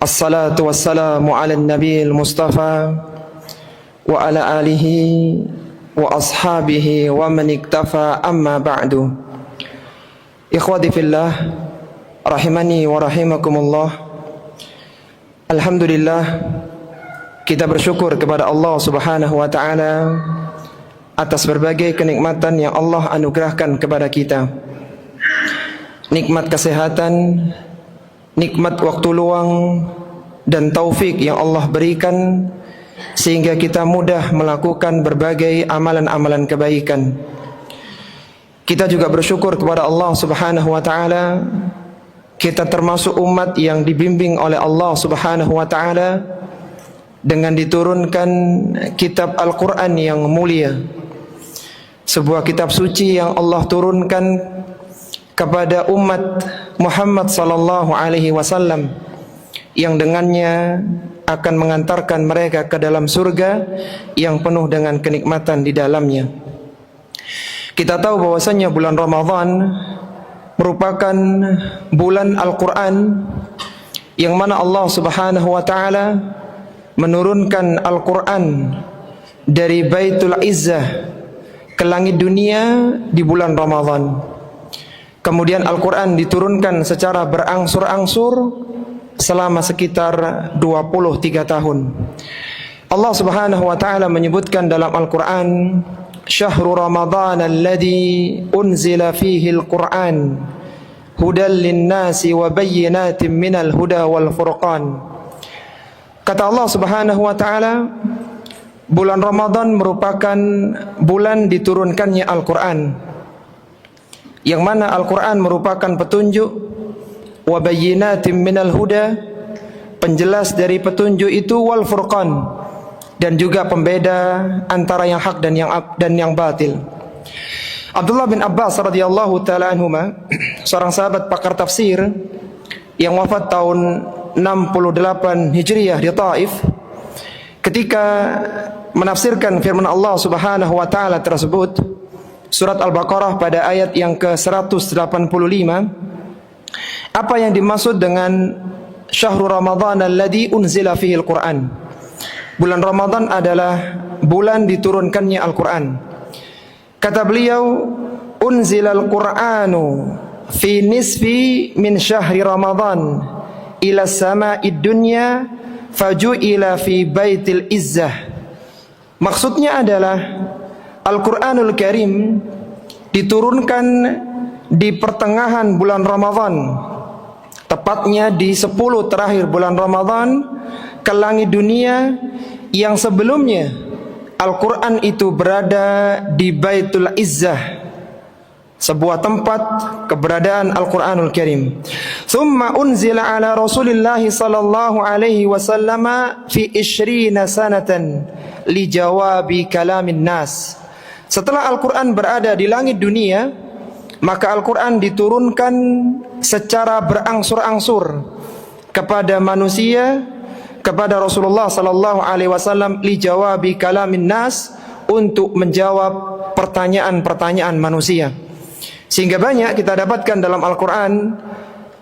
Assalatu wassalamu ala nabiil mustafa wa ala alihi wa ashabihi wa man iktafa amma ba'du. Ikhwati fillah, rahimani wa rahimakumullah. Alhamdulillah, kita bersyukur kepada Allah Subhanahu wa taala atas berbagai kenikmatan yang Allah anugerahkan kepada kita. Nikmat kesehatan, nikmat waktu luang, dan taufik yang Allah berikan sehingga kita mudah melakukan berbagai amalan-amalan kebaikan. Kita juga bersyukur kepada Allah Subhanahu wa taala, kita termasuk umat yang dibimbing oleh Allah Subhanahu wa taala dengan diturunkan kitab Al-Qur'an yang mulia. Sebuah kitab suci yang Allah turunkan kepada umat Muhammad sallallahu alaihi wasallam, yang dengannya akan mengantarkan mereka ke dalam surga yang penuh dengan kenikmatan di dalamnya. Kita tahu bahwasanya bulan Ramadan merupakan bulan Al-Quran, yang mana Allah Subhanahu wa taala menurunkan Al-Quran dari Baitul Izzah ke langit dunia di bulan Ramadan. Kemudian Al-Quran diturunkan secara berangsur-angsur selama sekitar 23 tahun. Allah Subhanahu wa taala menyebutkan dalam Al-Quran, Syahrul Ramadan alladhi unzila fihi Al-Quran hudan linnasi wa bayyinatin minal huda wal furqan. Kata Allah Subhanahu wa taala, bulan Ramadan merupakan bulan diturunkannya Al-Quran, yang mana Al-Quran merupakan petunjuk, wa bayyinatin minal huda, penjelas dari petunjuk itu, wal furqan, dan juga pembeda antara yang hak dan yang batil. Abdullah bin Abbas radhiyallahu taala anhuma, seorang sahabat pakar tafsir yang wafat tahun 68 Hijriah di Taif, ketika menafsirkan firman Allah Subhanahu wa taala tersebut, surat Al-Baqarah pada ayat yang ke-185, apa yang dimaksud dengan Syahrul Ramadan alladzi unzila fihi Al-Quran? Bulan Ramadan adalah bulan diturunkannya Al-Quran. Kata beliau, unzilal Qur'anu fi nisfi min syahri Ramadan ila sama'id dunya faju'ila fi baitil izzah. Maksudnya adalah Al-Quranul Karim diturunkan di pertengahan bulan Ramadan, tepatnya di 10 terakhir bulan Ramadan, ke langit dunia yang sebelumnya Al-Quran itu berada di Baitul Izzah, sebuah tempat keberadaan Al-Quranul Karim. Thumma unzila ala Rasulillah sallallahu alaihi wasallam fi 20 sanatan li jawabi kalamin nas. Setelah Al-Quran berada di langit dunia, maka Al-Quran diturunkan secara berangsur-angsur kepada manusia, kepada Rasulullah sallallahu alaihi wasallam, li jawabi kalamin nas, untuk menjawab pertanyaan-pertanyaan manusia. Sehingga banyak kita dapatkan dalam Al-Quran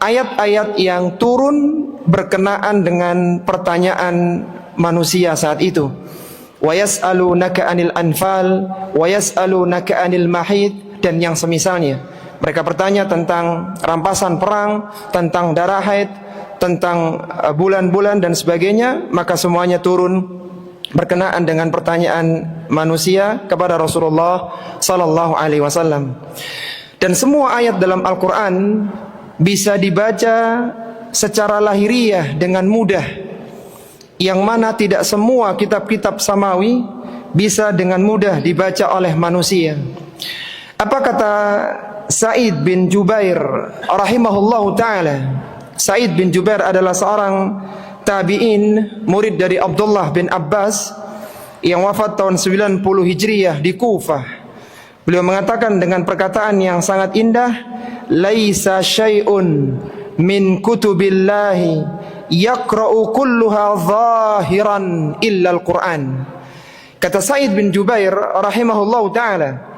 ayat-ayat yang turun berkenaan dengan pertanyaan manusia saat itu. Wa yas'alunaka 'anil anfal wa yas'alunaka 'anil mahid, dan yang semisalnya. Mereka bertanya tentang rampasan perang, tentang darah haid, tentang bulan-bulan dan sebagainya, maka semuanya turun berkenaan dengan pertanyaan manusia kepada Rasulullah sallallahu alaihi wasallam. Dan semua ayat dalam Al-Quran bisa dibaca secara lahiriah dengan mudah, yang mana tidak semua kitab-kitab samawi bisa dengan mudah dibaca oleh manusia. Apa kata Sa'id bin Jubair rahimahullahu ta'ala? Sa'id bin Jubair adalah seorang tabi'in, murid dari Abdullah bin Abbas, yang wafat tahun 90 Hijriah di Kufah. Beliau mengatakan dengan perkataan yang sangat indah, laisa syai'un min kutubillahi yaqra'u kulluha zahiran illa al-Quran. Kata Sa'id bin Jubair rahimahullahu ta'ala,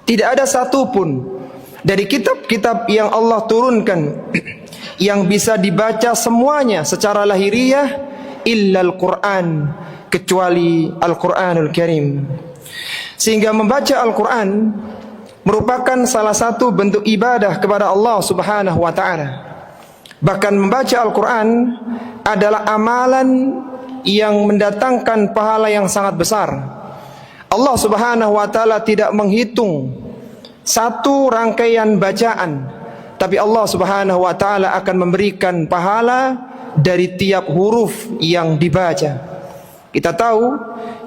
tidak ada satupun dari kitab-kitab yang Allah turunkan yang bisa dibaca semuanya secara lahiriah illal Quran, kecuali Al-Quranul Karim. Sehingga membaca Al-Quran merupakan salah satu bentuk ibadah kepada Allah Subhanahu wa ta'ala. Bahkan membaca Al-Quran adalah amalan yang mendatangkan pahala yang sangat besar. Allah Subhanahu wa ta'ala tidak menghitung satu rangkaian bacaan, tapi Allah Subhanahu wa ta'ala akan memberikan pahala dari tiap huruf yang dibaca. Kita tahu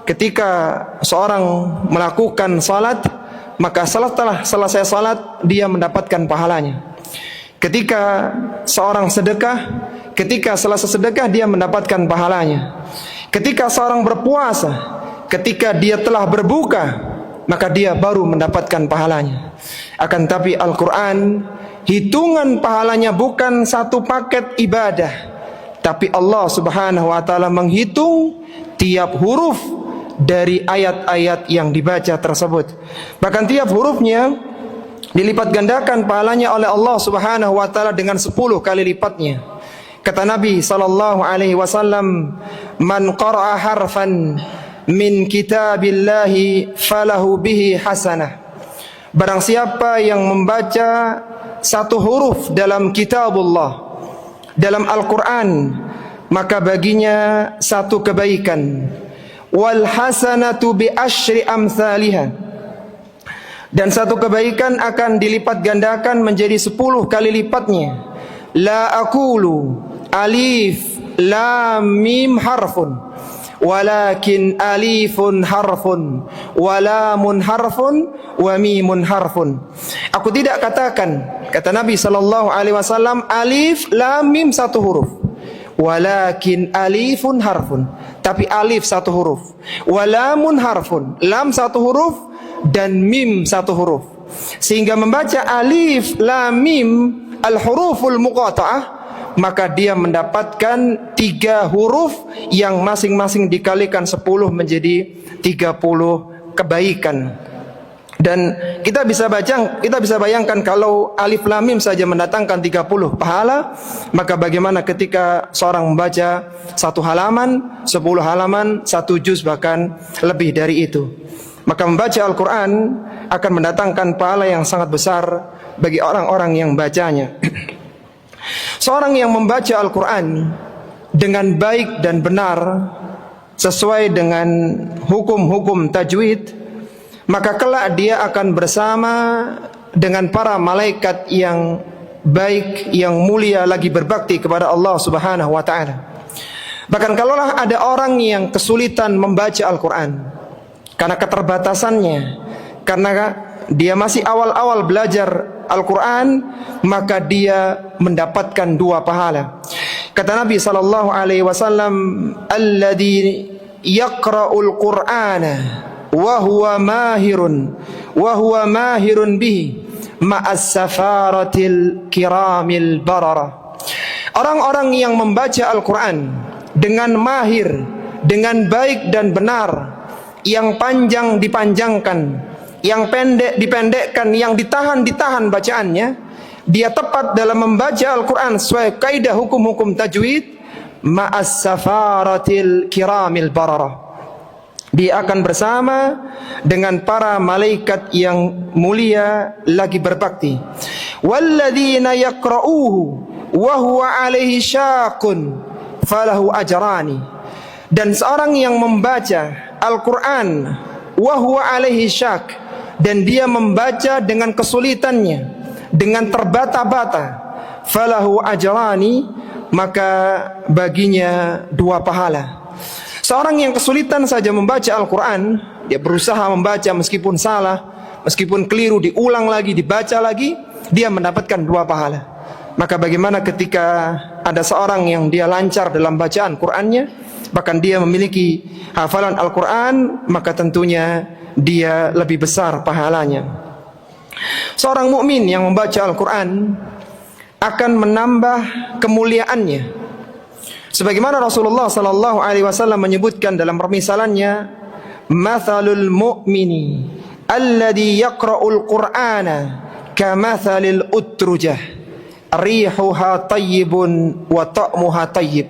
ketika seorang melakukan salat, maka setelah selesai salat dia mendapatkan pahalanya. Ketika seorang sedekah, ketika selesai sedekah dia mendapatkan pahalanya. Ketika seorang berpuasa, ketika dia telah berbuka, maka dia baru mendapatkan pahalanya. Akan tapi Al-Quran, hitungan pahalanya bukan satu paket ibadah, tapi Allah Subhanahu wa ta'ala menghitung tiap huruf dari ayat-ayat yang dibaca tersebut. Bahkan tiap hurufnya dilipat gandakan pahalanya oleh Allah Subhanahu wa ta'ala dengan 10 kali lipatnya. Kata Nabi sallallahu alaihi wasallam, "Man qara'a harfan min kitabillahi falahu bihi hasanah." Barang siapa yang membaca satu huruf dalam kitabullah, dalam Al-Quran, maka baginya satu kebaikan. Wal hasanatu bi asyri amsalihha, dan satu kebaikan akan dilipat gandakan menjadi 10 kali lipatnya. La aqulu alif lam mim harfun, walakin alifun harfun, walamun harfun, wa mimun harfun. Aku tidak katakan, kata Nabi sallallahu alaihi wasallam, alif lam mim satu huruf, walakin alifun harfun, tapi alif satu huruf, walamun harfun, lam satu huruf, dan mim satu huruf. Sehingga membaca alif lam mim al-huruful muqata'ah, maka dia mendapatkan 3 huruf yang masing-masing dikalikan 10 menjadi 30 kebaikan. Dan kita bisa bayangkan kalau alif lam mim saja mendatangkan 30 pahala, maka bagaimana ketika seorang membaca 1 halaman, 10 halaman, 1 juz, bahkan lebih dari itu. Maka membaca Al-Quran akan mendatangkan pahala yang sangat besar bagi orang-orang yang bacanya. Seorang yang membaca Al-Quran dengan baik dan benar sesuai dengan hukum-hukum tajwid, maka kelak dia akan bersama dengan para malaikat yang baik, yang mulia, lagi berbakti kepada Allah Subhanahu wa ta'ala. Bahkan kalaulah ada orang yang kesulitan membaca Al-Quran karena keterbatasannya, karena dia masih awal-awal belajar Al-Quran, maka dia mendapatkan 2 pahala. Kata Nabi sallallahu alaihi wasallam, "Alladzi yaqra'ul Qur'ana wa huwa mahirun bihi ma'as safaratil kiramil barara." Orang-orang yang membaca Al-Quran dengan mahir, dengan baik dan benar, yang panjang dipanjangkan, yang pendek dipendekkan, yang ditahan bacaannya, dia tepat dalam membaca Al-Quran sesuai kaidah hukum-hukum tajwid, ma'as safaratil kiramil bararah, dia akan bersama dengan para malaikat yang mulia lagi berbakti. Walladzina yaqra'uhu wa huwa alaihi syaqun falahu ajrani, dan seorang yang membaca Al-Quran wa huwa alaihi syaq, dan dia membaca dengan kesulitannya, dengan terbata-bata, falahu ajrani, maka baginya 2 pahala. Seorang yang kesulitan saja membaca Al-Quran, dia berusaha membaca meskipun salah, meskipun keliru, diulang lagi, dibaca lagi, dia mendapatkan 2 pahala. Maka bagaimana ketika ada seorang yang dia lancar dalam bacaan Qur'annya, bahkan dia memiliki hafalan Al-Quran, maka tentunya dia lebih besar pahalanya. Seorang mukmin yang membaca Al-Quran akan menambah kemuliaannya. Sebagaimana Rasulullah sallallahu alaihi wasallam menyebutkan dalam permisalannya, "Mathalul mu'mini alladhi yaqra'ul Qur'ana kamathalil utrujah rihuha tayyibun wa ta'muha tayyib.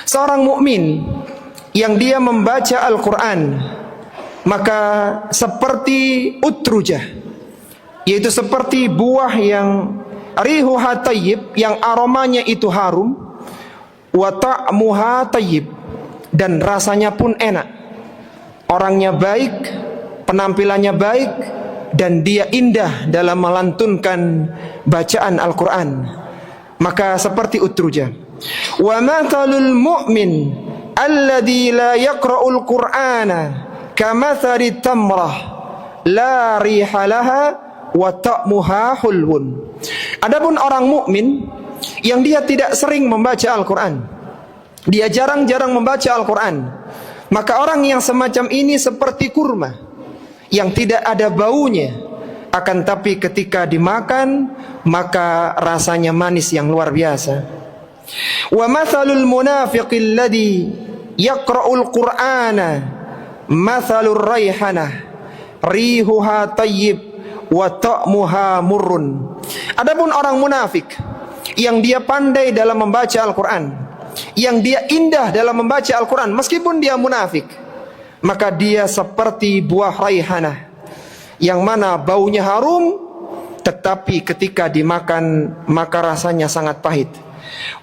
Seorang mukmin yang dia membaca Al-Quran, maka seperti utrujah, yaitu seperti buah yang rihuha tayyib, yang aromanya itu harum, wa ta'muha tayyib, dan rasanya pun enak. Orangnya baik, penampilannya baik, dan dia indah dalam melantunkan bacaan Al-Quran, maka seperti utrujah. Wa mathalul mu'min alladhi la yaqra'ul qur'ana kamathali tamrah la riha laha wa ta'muha hulwun. Adapun orang mukmin yang dia tidak sering membaca Al-Quran, dia jarang-jarang membaca Al-Quran, maka orang yang semacam ini seperti kurma yang tidak ada baunya, akan tapi ketika dimakan maka rasanya manis yang luar biasa. Wa mathalul munafiqil ladzi yaqra'ul qur'ana mathalur raihanah rihuha tayyib wa ta'muha murrun. Adapun orang munafik yang dia pandai dalam membaca Al-Quran, yang dia indah dalam membaca Al-Quran meskipun dia munafik, maka dia seperti buah raihanah yang mana baunya harum, tetapi ketika dimakan maka rasanya sangat pahit.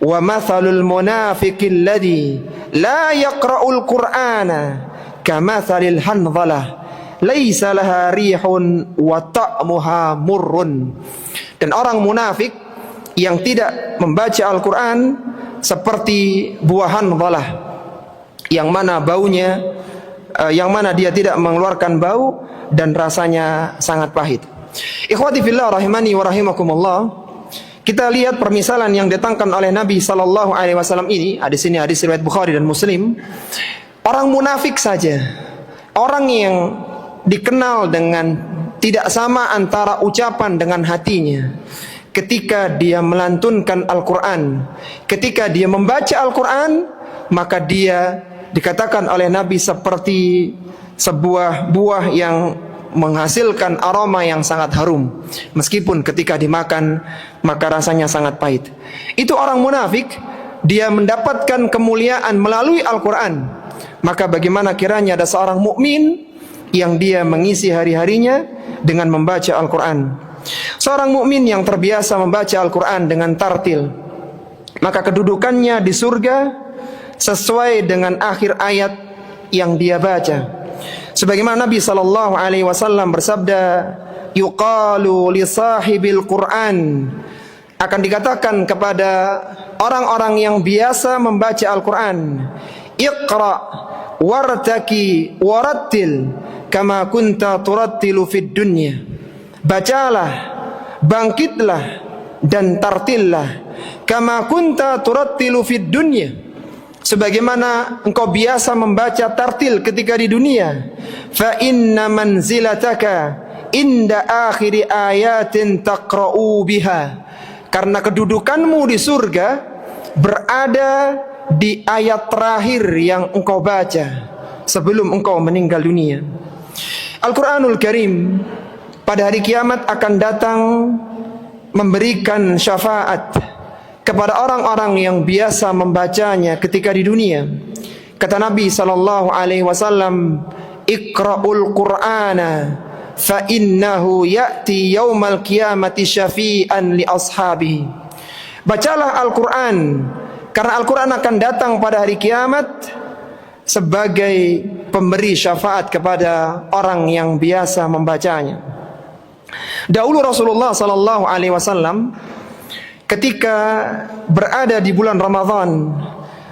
Wa mathalul munafiqil ladzi la yaqra'ul qur'ana kamathalil handhalah laisa laha rihun wa ta'muha murrun. Dan orang munafik yang tidak membaca Al-Quran seperti buah handhalah, yang mana baunya yang mana dia tidak mengeluarkan bau dan rasanya sangat pahit. Ikhwati fillah rahimani wa rahimakumullah, kita lihat permisalan yang datangkan oleh Nabi sallallahu alaihi wasallam ini. Hadis ini hadis riwayat Bukhari dan Muslim. Orang munafik saja, orang yang dikenal dengan tidak sama antara ucapan dengan hatinya, ketika dia melantunkan Al-Quran, ketika dia membaca Al-Quran, maka dia dikatakan oleh Nabi seperti sebuah buah yang menghasilkan aroma yang sangat harum, meskipun ketika dimakan maka rasanya sangat pahit. Itu orang munafik, dia mendapatkan kemuliaan melalui Al-Quran. Maka bagaimana kiranya ada seorang mukmin yang dia mengisi hari-harinya dengan membaca Al-Quran. Seorang mukmin yang terbiasa membaca Al-Quran dengan tartil, maka kedudukannya di surga sesuai dengan akhir ayat yang dia baca. Sebagaimana Nabi sallallahu alaihi wasallam bersabda, yuqalu li sahibil Qur'an, akan dikatakan kepada orang-orang yang biasa membaca Al-Quran, iqra wartaki warattil kama kunta turattilu fid dunya. Bacalah, bangkitlah dan tartillah kama kunta turattilu fid dunya, sebagaimana engkau biasa membaca tartil ketika di dunia. Fa inna manzilataka inda akhiri ayatin taqra'u biha, karena kedudukanmu di surga berada di ayat terakhir yang engkau baca sebelum engkau meninggal dunia. Al-Quranul Karim pada hari kiamat akan datang memberikan syafaat kepada orang-orang yang biasa membacanya ketika di dunia. Kata Nabi sallallahu alaihi wasallam, iqra'ul Qur'ana fa innahu ya'ti yaumal qiyamati syafi'an li ashabihi. Bacalah Al-Quran, karena Al-Quran akan datang pada hari kiamat sebagai pemberi syafaat kepada orang yang biasa membacanya. Dahulu Rasulullah sallallahu alaihi wasallam ketika berada di bulan Ramadan,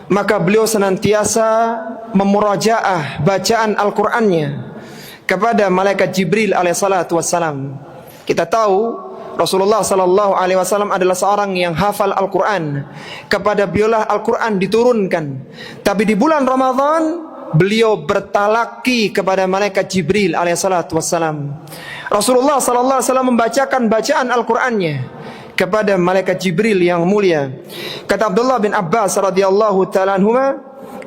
maka beliau senantiasa memurajaah bacaan Al-Qur'annya kepada malaikat Jibril alaihissalatu wassalam. Kita tahu Rasulullah sallallahu alaihi wasallam adalah seorang yang hafal Al-Qur'an. Kepada beliaulah Al-Qur'an diturunkan. Tapi di bulan Ramadan beliau bertalaki kepada malaikat Jibril alaihissalatu wassalam. Rasulullah sallallahu alaihi wasallam membacakan bacaan Al-Qur'annya kepada malaikat Jibril yang mulia. Kata Abdullah bin Abbas radhiyallahu ta'ala anhuma,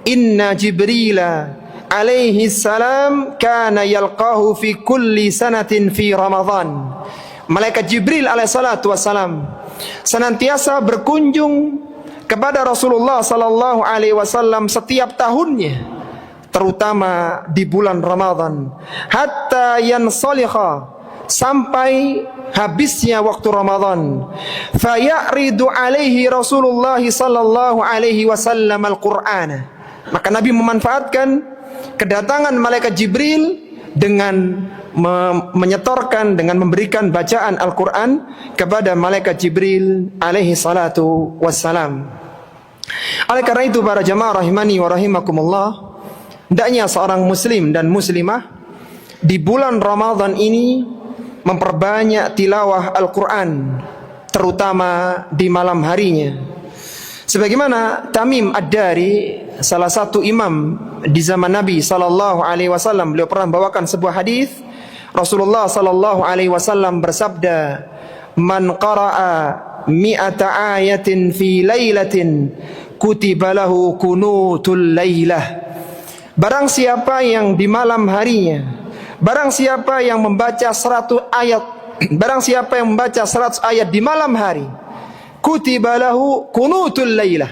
inna Jibrila alaihi salam kana yalqahu fi kulli sanatin fi Ramadan malaikat Jibril alaihissalatu wassalam senantiasa berkunjung kepada Rasulullah sallallahu alaihi wasallam setiap tahunnya, terutama di bulan Ramadan, hatta yansalikha, sampai habisnya waktu Ramadan. Fayaridu alaihi Rasulullah sallallahu alaihi wasallam al-Qur'ana, maka Nabi memanfaatkan kedatangan malaikat Jibril dengan menyetorkan, dengan memberikan bacaan Al-Quran kepada malaikat Jibril alaihi salatu wassalam. Oleh karena itu para jamaah rahimani wa rahimakumullah, hendaknya seorang muslim dan muslimah di bulan Ramadan ini memperbanyak tilawah Al-Quran, terutama di malam harinya. Sebagaimana Tamim Ad-Dari, salah satu imam di zaman Nabi sallallahu alaihi wasallam, beliau pernah membawakan sebuah hadis. Rasulullah sallallahu alaihi wasallam bersabda, "Man qara'a mi'ata ayatin fi lailatin kutiba lahu kunutul lailah." Barang siapa yang di malam harinya, barang siapa yang membaca 100 ayat, barang siapa yang membaca 100 ayat di malam hari, kutiba lahu kunutul lailah,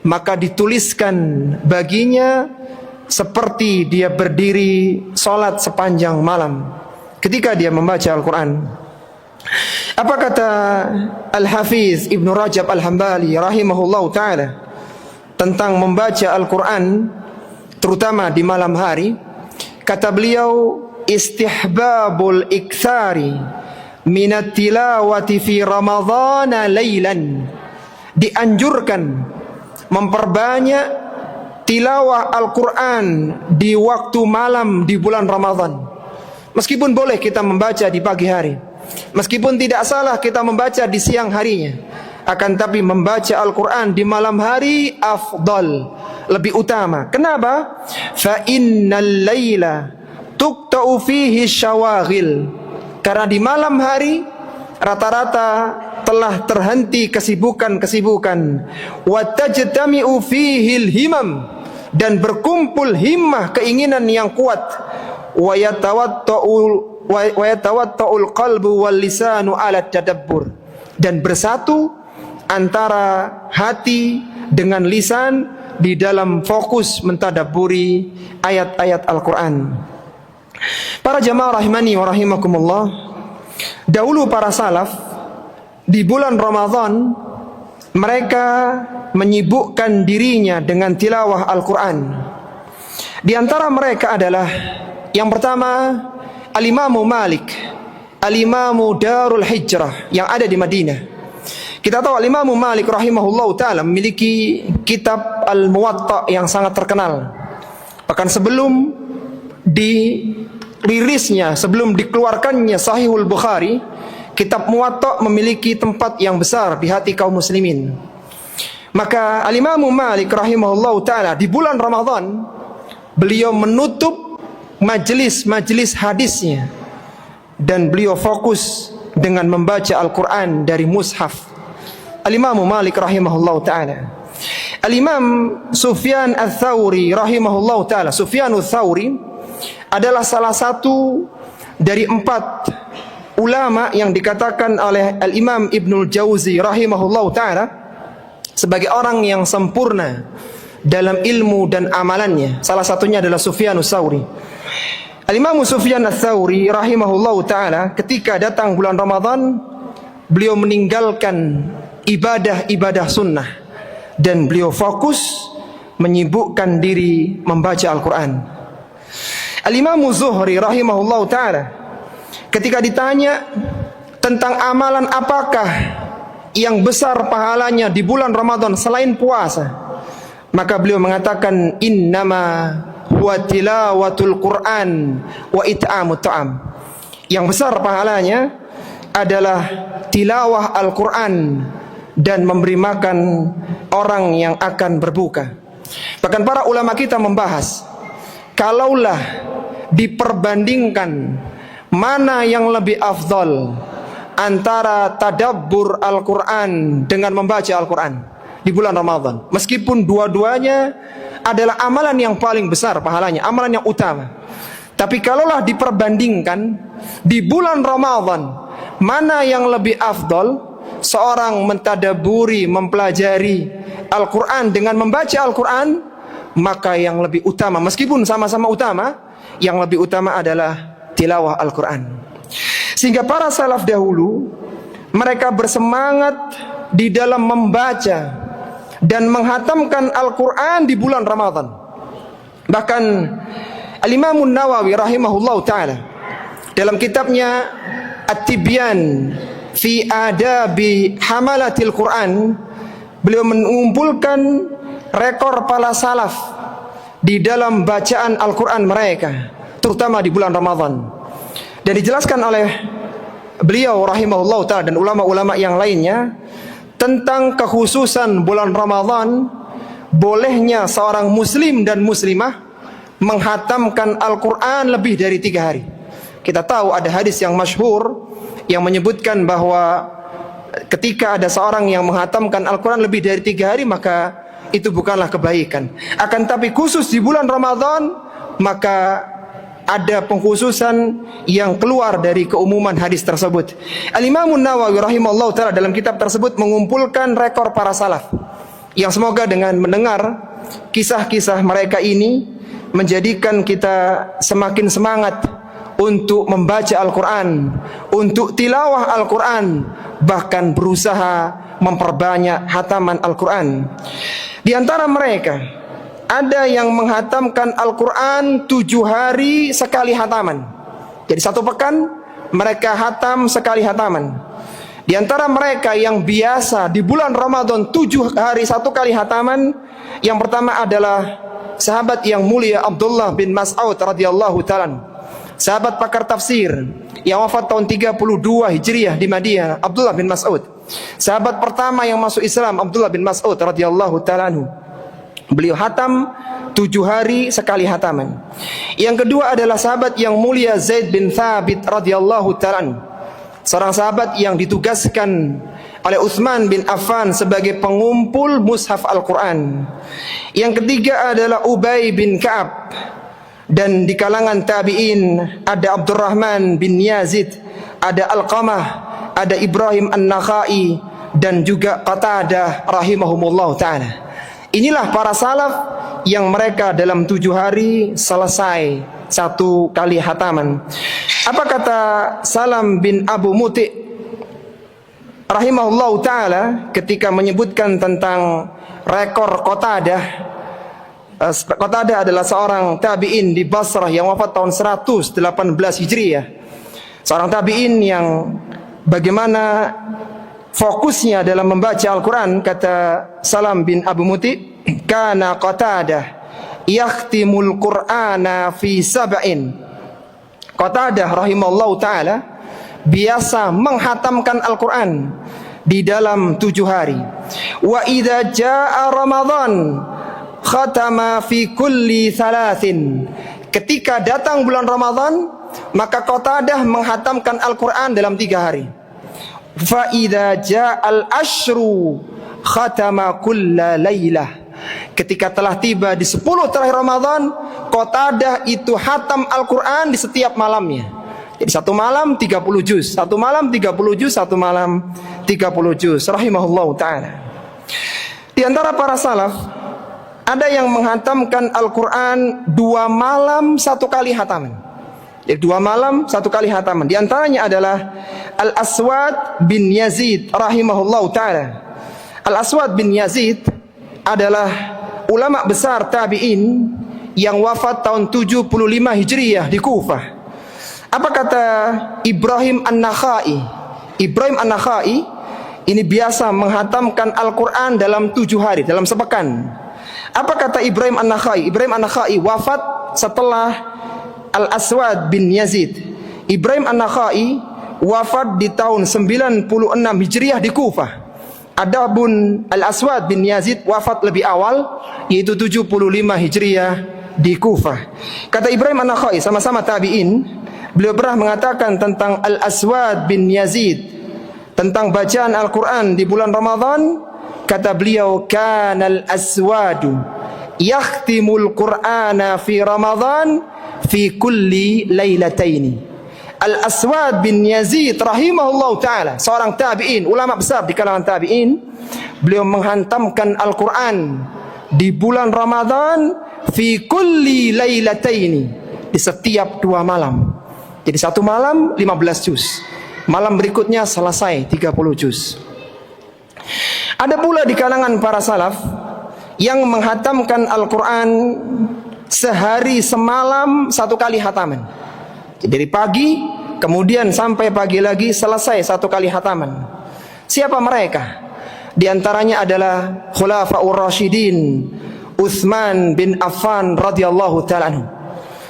maka dituliskan baginya seperti dia berdiri salat sepanjang malam ketika dia membaca Al-Quran. Apa kata Al-Hafiz Ibn Rajab Al-Hambali rahimahullah ta'ala tentang membaca Al-Quran terutama di malam hari? Kata beliau, istihbabul iktsari minat tilawati fi ramadhana laylan, dianjurkan memperbanyak tilawah Al-Quran di waktu malam di bulan Ramadan. Meskipun boleh kita membaca di pagi hari, meskipun tidak salah kita membaca di siang harinya, akan tapi membaca Al-Quran di malam hari afdal, lebih utama. Kenapa? Fa innal laila tuqta'u fihi syawaghil, karena di malam hari rata-rata telah terhenti kesibukan-kesibukan. Wa tajtami'u fihil himam, dan berkumpul himmah, keinginan yang kuat. Wa yatawatta'ul qalbu wal lisanu ala tadabbur, dan bersatu antara hati dengan lisan di dalam fokus mentadabburi ayat-ayat Al-Quran. Para jamaah rahimani wa rahimakumullah, dahulu para salaf di bulan Ramadan mereka menyibukkan dirinya dengan tilawah Al-Quran. Di antara mereka adalah yang pertama Al-Imamu Malik, Al-Imamu Darul Hijrah yang ada di Madinah. Kita tahu Al-Imamu Malik rahimahullah ta'ala memiliki kitab Al-Muwatta yang sangat terkenal. Bahkan sebelum dirilisnya, sebelum dikeluarkannya Sahihul Bukhari, kitab Muwatta memiliki tempat yang besar di hati kaum muslimin. Maka Al-Imamu Malik rahimahullah ta'ala di bulan Ramadan beliau menutup majelis-majelis hadisnya dan beliau fokus dengan membaca Al-Quran dari mushaf. Al-Imamu Malik rahimahullah ta'ala. Al-Imam Sufyan Ats-Tsauri rahimahullah ta'ala. Sufyan Ats-Tsauri adalah salah satu dari 4 ulama yang dikatakan oleh Al-Imam Ibnul Jauzi rahimahullah ta'ala sebagai orang yang sempurna dalam ilmu dan amalannya. Salah satunya adalah Sufyan Ats-Tsauri. Al-Imam Sufyan Ats-Tsauri rahimahullah ta'ala ketika datang bulan Ramadan, beliau meninggalkan ibadah-ibadah sunnah dan beliau fokus menyibukkan diri membaca Al-Quran. Al-Imam Zuhri rahimahullah ta'ala ketika ditanya tentang amalan apakah yang besar pahalanya di bulan Ramadan selain puasa, maka beliau mengatakan innama huwa tilawatul Quran wa it'amut ta'am. Yang besar pahalanya adalah tilawah Al-Quran dan memberi makan orang yang akan berbuka. Bahkan para ulama kita membahas, kalaulah diperbandingkan mana yang lebih afdal antara tadabbur Al-Quran dengan membaca Al-Quran di bulan Ramadan, meskipun dua-duanya adalah amalan yang paling besar pahalanya, amalan yang utama, tapi kalaulah diperbandingkan di bulan Ramadan mana yang lebih afdol, seorang mentadaburi, mempelajari Al-Quran dengan membaca Al-Quran, maka yang lebih utama, meskipun sama-sama utama, yang lebih utama adalah tilawah Al-Quran. Sehingga para salaf dahulu, mereka bersemangat di dalam membaca dan menghatamkan Al-Quran di bulan Ramadan. Bahkan Al-Imam Nawawi rahimahullahu ta'ala dalam kitabnya At-Tibyan fi Adabi Hamalatil Quran, beliau mengumpulkan rekor para salaf di dalam bacaan Al-Quran mereka, terutama di bulan Ramadan. Dan dijelaskan oleh beliau rahimahullah ta'ala dan ulama-ulama yang lainnya tentang kekhususan bulan Ramadan, bolehnya seorang muslim dan muslimah menghatamkan Al-Quran lebih dari 3 hari. Kita tahu ada hadis yang masyhur yang menyebutkan bahwa ketika ada seorang yang menghatamkan Al-Quran lebih dari 3 hari, maka itu bukanlah kebaikan. Akan tapi khusus di bulan Ramadan, maka ada pengkhususan yang keluar dari keumuman hadis tersebut. Al-Imam Nawawi rahimahullah ta'ala dalam kitab tersebut mengumpulkan rekor para salaf, yang semoga dengan mendengar kisah-kisah mereka ini menjadikan kita semakin semangat untuk membaca Al-Quran, untuk tilawah Al-Quran, bahkan berusaha memperbanyak hataman Al-Quran. Di antara mereka ada yang menghatamkan Al-Quran 7 hari sekali hataman. Jadi 1 pekan mereka hatam sekali hataman. Di antara mereka yang biasa di bulan Ramadan 7 hari 1 kali hataman, yang pertama adalah sahabat yang mulia Abdullah bin Mas'ud radhiyallahu ta'ala, sahabat pakar tafsir yang wafat tahun 32 Hijriah di Madinah, Abdullah bin Mas'ud. Sahabat pertama yang masuk Islam, Abdullah bin Mas'ud radhiyallahu ta'ala anhu. Beliau hatam 7 hari sekali hataman. Yang kedua adalah sahabat yang mulia Zaid bin Thabit radhiyallahu ta'ala anhu, seorang sahabat yang ditugaskan oleh Utsman bin Affan sebagai pengumpul mushaf Al-Quran. Yang ketiga adalah Ubay bin Ka'ab. Dan di kalangan tabi'in ada Abdurrahman bin Yazid, ada Alqamah, ada Ibrahim An-Nakhai, dan juga Qatadah rahimahumullah ta'ala. Inilah para salaf yang mereka dalam 7 hari selesai 1 kali hataman. Apa kata Salam bin Abu Muti rahimahullah ta'ala ketika menyebutkan tentang rekor Qatadah? Qatadah adalah seorang tabi'in di Basrah yang wafat tahun 118 Hijriah. Seorang tabi'in yang bagaimana fokusnya dalam membaca Al-Quran. Kata Salam bin Abu Muti, kana Qatadah yakhtimul Qur'ana fi sab'in. Qatadah rahimahullah ta'ala biasa menghatamkan Al-Quran di dalam 7 hari. Wa idza jaa Ramadan khatama fi kulli 3. Ketika datang bulan Ramadan, maka Qatadah menghatamkan Al-Quran dalam 3 hari. Fa idza ja'al ashru khatama kulla lailah. Ketika telah tiba di 10 terakhir Ramadan, Qatadah itu hatam Al-Quran di setiap malamnya. Jadi 1 malam 30 juz, 1 malam 30 juz, 1 malam 30 juz. Rahimahullahu ta'ala. Di antara para salaf ada yang menghatamkan Al-Quran 2 malam 1 kali hataman. Jadi 2 malam 1 kali hataman. Di antaranya adalah Al-Aswad bin Yazid rahimahullah ta'ala. Al-Aswad bin Yazid adalah ulama besar tabi'in yang wafat tahun 75 Hijriah di Kufah. Apa kata Ibrahim An-Nakhai? Ibrahim An-Nakhai ini biasa menghatamkan Al-Quran dalam 7 hari, dalam sepekan. Apa kata Ibrahim An-Nakhai? Ibrahim An-Nakhai wafat setelah Al-Aswad bin Yazid. Ibrahim An-Nakhai wafat di tahun 96 Hijriah di Kufah. Adapun Al-Aswad bin Yazid wafat lebih awal, yaitu 75 Hijriah di Kufah. Kata Ibrahim An-Nakhai, sama-sama tabi'in, beliau pernah mengatakan tentang Al-Aswad bin Yazid, tentang bacaan Al-Quran di bulan Ramadan. Kata beliau, kanal aswadu yakhtimul Qur'ana fi Ramadan fi kulli lailataini. Al-Aswad bin Yazid rahimahullah ta'ala, seorang tabi'in, ulama besar di kalangan tabi'in. Beliau menghantamkan Al-Quran di bulan Ramadan fi kulli lailataini, di setiap 2 malam. Jadi 1 malam 15 juz, malam berikutnya selesai 30 juz. Ada pula di kalangan para salaf yang menghatamkan Al-Quran sehari semalam 1 kali hataman. Dari pagi kemudian sampai pagi lagi selesai 1 kali hataman. Siapa mereka? Di antaranya adalah Khulafaur Rasyidin, Utsman bin Affan radhiyallahu ta'ala anhu.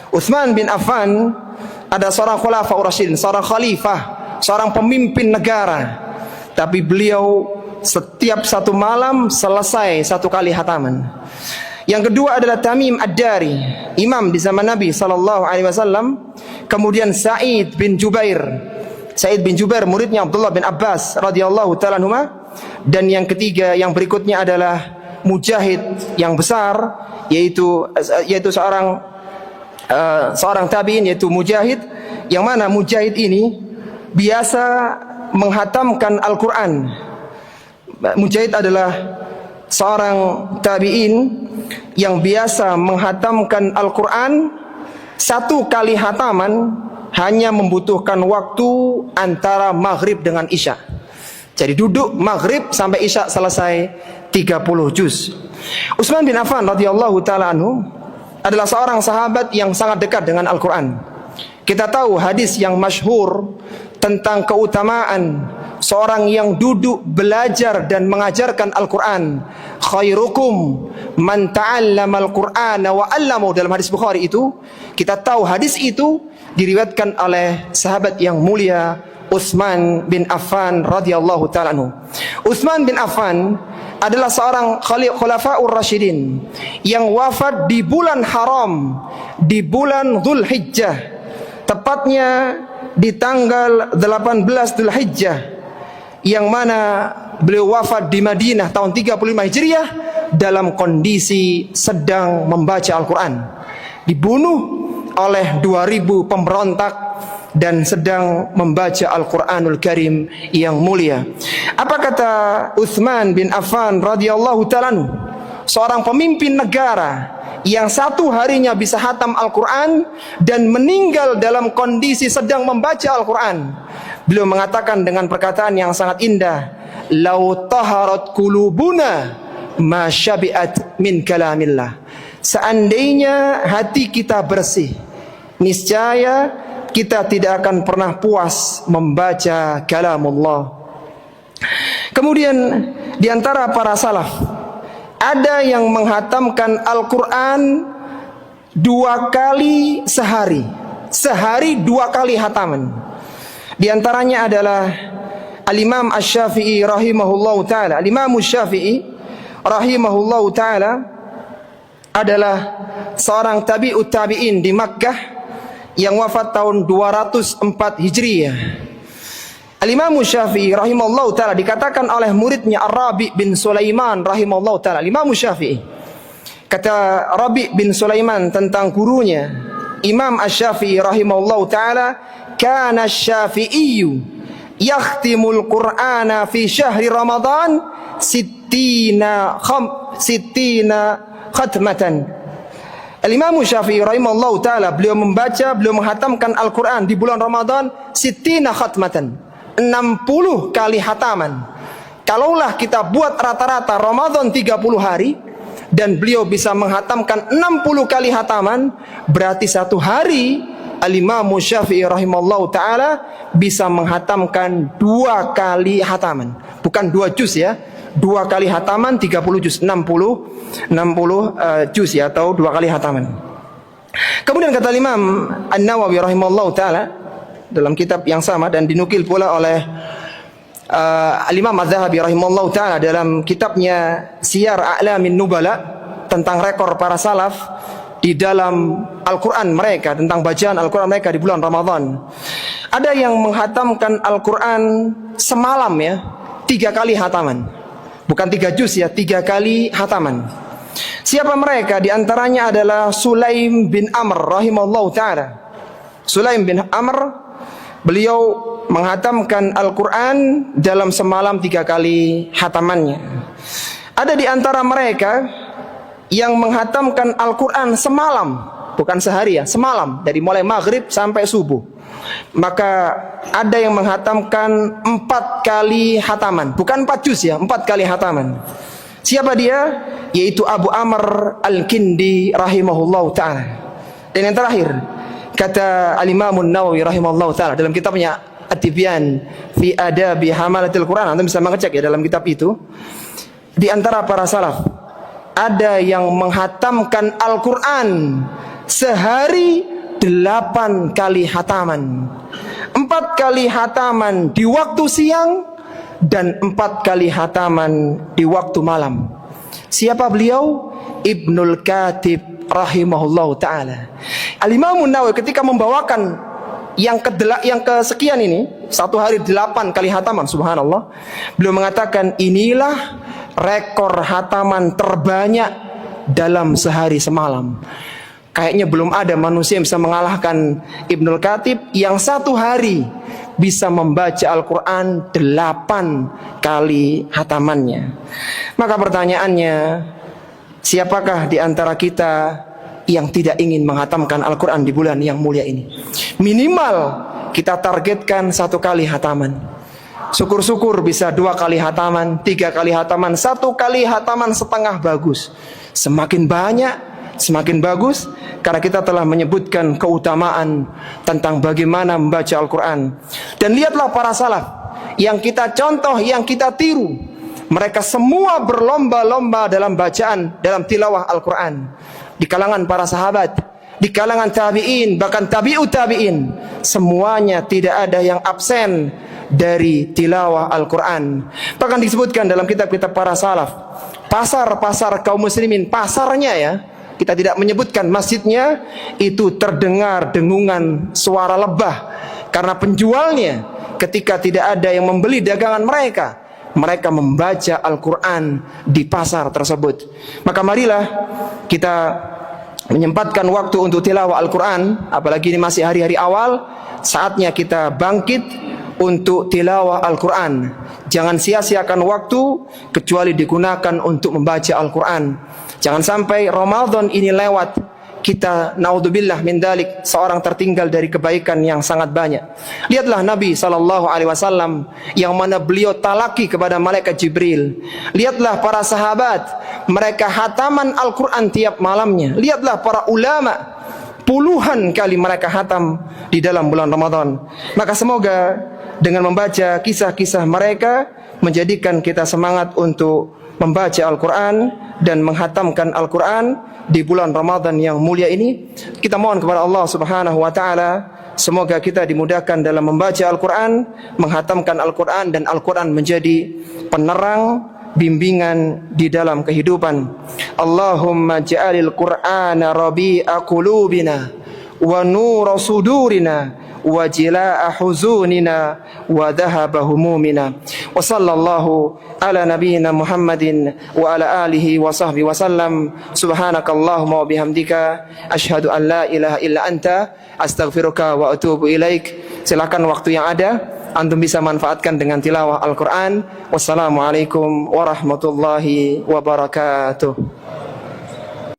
Utsman bin Affan ada seorang Khulafaur Rasyidin, seorang khalifah, seorang pemimpin negara. Tapi beliau setiap 1 malam selesai 1 kali hataman. Yang kedua adalah Tamim Ad-Dari, imam di zaman Nabi SAW. Kemudian Sa'id bin Jubair. Sa'id bin Jubair muridnya Abdullah bin Abbas radhiyallahu ta'ala anhuma. Dan yang ketiga, yang berikutnya adalah mujahid yang besar, yaitu seorang tabi'in, yaitu Mujahid. Yang mana Mujahid ini biasa menghatamkan Al-Quran. Mujahid adalah seorang tabi'in yang biasa menghatamkan Al-Quran 1 kali hataman hanya membutuhkan waktu antara maghrib dengan isya. Jadi duduk maghrib sampai isya selesai 30 juz. Utsman bin Affan radhiyallahu ta'ala anhu adalah seorang sahabat yang sangat dekat dengan Al-Quran. Kita tahu hadis yang masyhur tentang keutamaan seorang yang duduk belajar dan mengajarkan Al-Quran. Khairukum man ta'allama al-Qur'ana wa 'allamahu, dalam hadis Bukhari itu. Kita tahu hadis itu diriwayatkan oleh sahabat yang mulia Utsman bin Affan radhiyallahu ta'ala anhu. Utsman bin Affan adalah seorang Khulafaur Rasyidin yang wafat di bulan haram, di bulan Dzulhijjah, tepatnya di tanggal 18 Dzulhijjah, yang mana beliau wafat di Madinah tahun 35 Hijriah dalam kondisi sedang membaca Al-Quran. Dibunuh oleh 2000 pemberontak dan sedang membaca Al-Quranul Karim yang mulia. Apa kata Utsman bin Affan radhiyallahu ta'ala anhu, seorang pemimpin negara yang 1 harinya bisa hatam Al-Quran dan meninggal dalam kondisi sedang membaca Al-Quran. Beliau mengatakan dengan perkataan yang sangat indah, "Lau taharat qulubuna ma syabi'at min kalamillah." Seandainya hati kita bersih, niscaya kita tidak akan pernah puas membaca kalamullah. Kemudian di antara para salaf ada yang menghatamkan Al-Quran 2 kali sehari. Sehari 2 kali hataman. Di antaranya adalah Al-Imam Asy-Syafi'i rahimahullahu ta'ala. Al-Imam Asy-Syafi'i rahimahullahu ta'ala adalah seorang tabi'ut tabi'in di Makkah yang wafat tahun 204 Hijriyah. Al-Imam Syafi'i rahimahullahu ta'ala dikatakan oleh muridnya Ar-Rabi bin Sulaiman rahimahullahu ta'ala. Imam Syafi'i, kata Rabi bin Sulaiman tentang gurunya Imam Asy-Syafi'i rahimahullahu ta'ala, kana Syafi'iyyu yakhtimul Qur'ana fi syahri Ramadan sittina khatmatan. Al-Imam Syafi'i rahimahullahu ta'ala, beliau menghatamkan Al-Quran di bulan Ramadan sittina khatmatan, 60 kali hataman. Kalaulah kita buat rata-rata Ramadan 30 hari dan beliau bisa menghatamkan 60 kali hataman, berarti 1 hari Al-Imam Syafi'i rahimahullahu ta'ala bisa menghatamkan 2 kali hataman. Bukan 2 juz ya, 2 kali hataman 30 juz, 60 juz ya, atau 2 kali hataman. Kemudian kata Imam An-Nawawi rahimahullahu ta'ala dalam kitab yang sama dan dinukil pula oleh Al-Imam Az-Zahabi rahimahullahu ta'ala dalam kitabnya Siyar A'lamin Nubala tentang rekor para salaf di dalam Al-Quran mereka, tentang bacaan Al-Quran mereka di bulan Ramadan. Ada yang menghatamkan Al-Quran semalam ya, 3 kali hataman. Bukan 3 juz ya, 3 kali hataman. Siapa mereka? Di antaranya adalah Sulaim bin Amr rahimahullahu ta'ala. Sulaim bin Amr Beliau menghatamkan Al-Quran dalam semalam 3 kali hatamannya. Ada di antara mereka yang menghatamkan Al-Quran semalam, bukan sehari ya, semalam, dari mulai maghrib sampai subuh. Maka ada yang menghatamkan 4 kali hataman, bukan 4 juz ya, 4 kali hataman. Siapa dia? Yaitu Abu Amr Al-Kindi rahimahullah ta'ala. Dan yang terakhir, kata Al-Imam An-Nawawi rahimahullah ta'ala dalam kitabnya At-Tibyan fi Adabi Hamalatil Quran, Anda bisa mengecek ya dalam kitab itu, di antara para salaf ada yang menghatamkan Al-Quran sehari 8 kali hataman, 4 kali hataman di waktu siang dan 4 kali hataman di waktu malam. Siapa beliau? Ibnul Katib rahimahullah ta'ala. Al-Imam An-Nawawi ketika membawakan yang kesekian ini, 1 hari 8 kali hataman, subhanallah, beliau mengatakan inilah rekor hataman terbanyak dalam sehari semalam. Kayaknya belum ada manusia yang bisa mengalahkan Ibnul Katib yang 1 hari bisa membaca Al-Quran 8 kali hatamannya. Maka pertanyaannya, siapakah di antara kita yang tidak ingin menghatamkan Al-Quran di bulan yang mulia ini? Minimal kita targetkan 1 kali hataman. Syukur-syukur bisa 2 kali hataman, 3 kali hataman, 1 kali hataman setengah bagus. Semakin banyak, semakin bagus, karena kita telah menyebutkan keutamaan tentang bagaimana membaca Al-Quran. Dan lihatlah para salaf yang kita contoh, yang kita tiru, mereka semua berlomba-lomba dalam bacaan, dalam tilawah Al-Quran. Di kalangan para sahabat, di kalangan tabi'in, bahkan tabi'ut tabi'in, semuanya tidak ada yang absen dari tilawah Al-Quran. Bahkan disebutkan dalam kitab-kitab para salaf, pasar-pasar kaum muslimin, pasarnya ya, kita tidak menyebutkan masjidnya, itu terdengar dengungan suara lebah, karena penjualnya ketika tidak ada yang membeli dagangan mereka, mereka membaca Al-Quran di pasar tersebut. Maka marilah kita menyempatkan waktu untuk tilawah Al-Quran, apalagi ini masih hari-hari awal, saatnya kita bangkit untuk tilawah Al-Quran. Jangan sia-siakan waktu kecuali digunakan untuk membaca Al-Quran. Jangan sampai Ramadan ini lewat, kita naudzubillah min dalik, seorang tertinggal dari kebaikan yang sangat banyak. Lihatlah Nabi SAW yang mana beliau talaki kepada malaikat Jibril. Lihatlah para sahabat, mereka hataman Al-Quran tiap malamnya. Lihatlah para ulama, puluhan kali mereka hatam di dalam bulan Ramadan. Maka semoga dengan membaca kisah-kisah mereka menjadikan kita semangat untuk membaca Al-Quran dan menghatamkan Al-Quran di bulan Ramadan yang mulia ini. Kita mohon kepada Allah Subhanahu wa ta'ala, semoga kita dimudahkan dalam membaca Al-Quran, menghatamkan Al-Quran, dan Al-Quran menjadi penerang, bimbingan di dalam kehidupan. Allahumma ja'alil Qur'ana rabi'a qulubina wa nura sudurina wa jilaa huzunina wa dhahaba humumina. Wa sallallahu ala nabiyyina Muhammadin wa ala alihi wa sahbihi wa sallam. Subhanakallahumma wa bihamdika asyhadu an la ilaha illa anta astaghfiruka wa atubu ilaik. Silakan waktu yang ada antum bisa manfaatkan dengan tilawah Al-Quran. Wassalamualaikum warahmatullahi wabarakatuh.